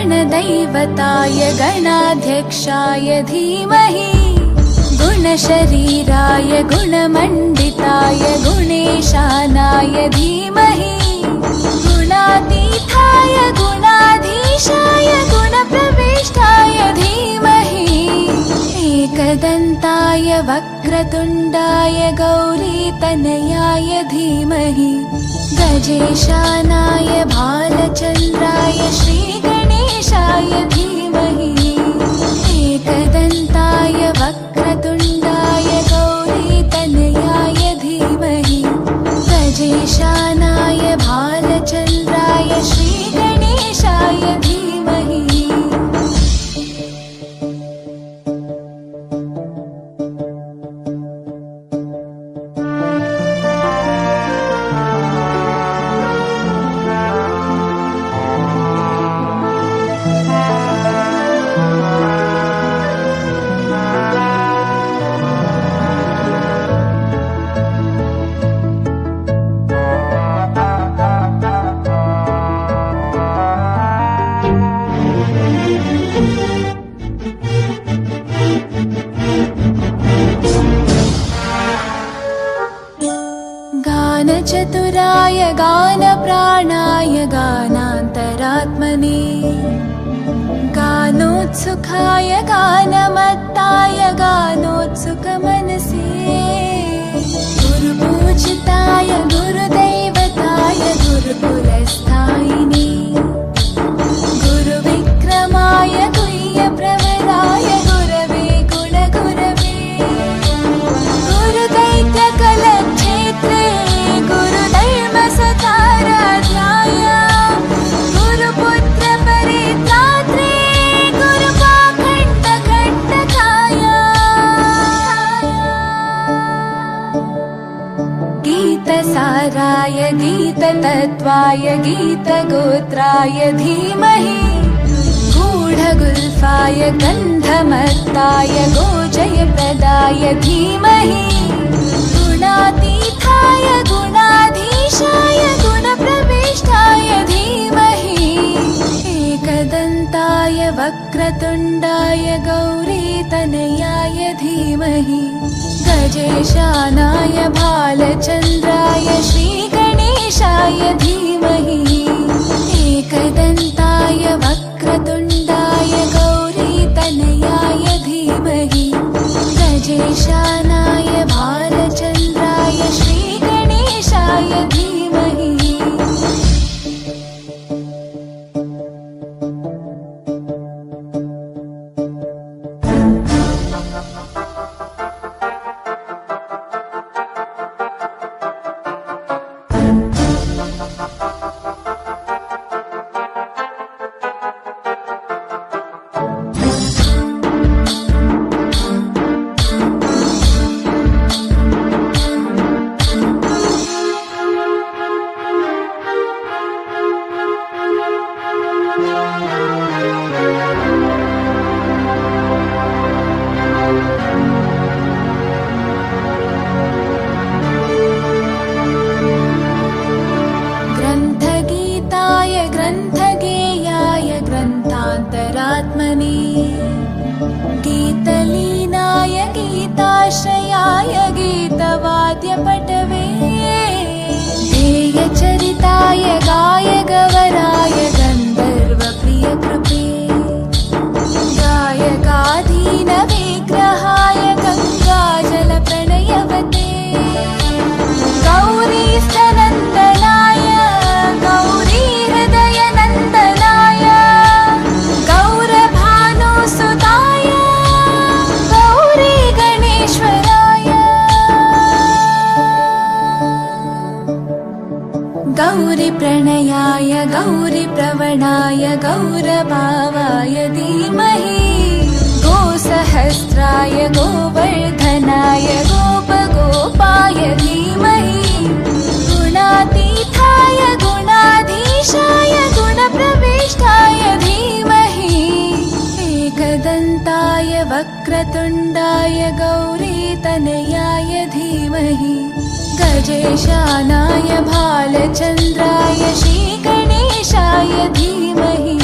गणदैवताय गणाध्यक्षाय धीमहि गुणशरीराय गुणमण्डिताय गुणेशानाय धीमहि गुणातीताय गुणाधीशाय गुणप्रविष्टाय धीमहि एकदन्ताय वक्रतुण्डाय गौरीतनयाय धीमहि गजेशानाय भालचन्द्राय श्रीगणेशाय धीमहि एकदन्ताय वक्रतुण्डाय गौरीतनयाय धीमहि गजेशानाय भालचन्द्राय श्रीगणेशाय धीमहि गानचतुराय गानप्राणाय गानान्तरात्मने गानोत्सुकाय गानमत्ताय गानोत्सुकमनसे गुरुपूजिताय गुरुदैवताय गुरुकुलस्थायिने गुरुविक्रमाय गुह्यप्रवराय गुरवे गुणगुरवे गुरुदैत्यकलक्षेत्रे गुरुधर्मसताराध्याय गुरुपुत्रपरित्रात्रे गुरुपाखण्डखण्डकाय गीतसाराय गीततत्त्वाय गीतगोत्राय धीमहि गूढगुल्फाय गन्धमत्ताय गोजयप्रदाय धीमहि गुणातीताय गुणाधीशाय गुणप्रविष्टाय धीमहि एकदन्ताय वक्रतुण्डाय गौरीतनयाय धीमहि गजेशानाय भालचन्द्राय श्रीगणेशाय धीमहि एकदन्ताय वक्रतुण्डाय गौरीतनयाय धीमहि गजेशानाय भालचन्द्राय श्रीगणेशाय धीमहि ग्रन्थगेयाय ग्रन्थान्तरात्मने गीतलीनाय गीताश्रयाय गीतवाद्यपटवे ध्येयचरिताय गायगवराय गन्धर्वप्रियकृपे गायकाधीनविग्रहाय गङ्गाजलप्रणयवते गौरीस्तनन्दनाय गौरीहृदयनन्दनाय गौरभानुसुताय गौरीगणेश्वराय गौरीप्रणयाय गौरीप्रवणाय गौरभावाय धीमहि गोसहस्राय गोवर्धनाय गोपगोपाय धीमहि गुणातीताय गुणाधीशाय गुणप्रविष्टाय धीमहि एकदन्ताय वक्रतुण्डाय गौरीतनयाय धीमहि गजेशानाय भालचन्द्राय श्रीगणेशाय धीमहि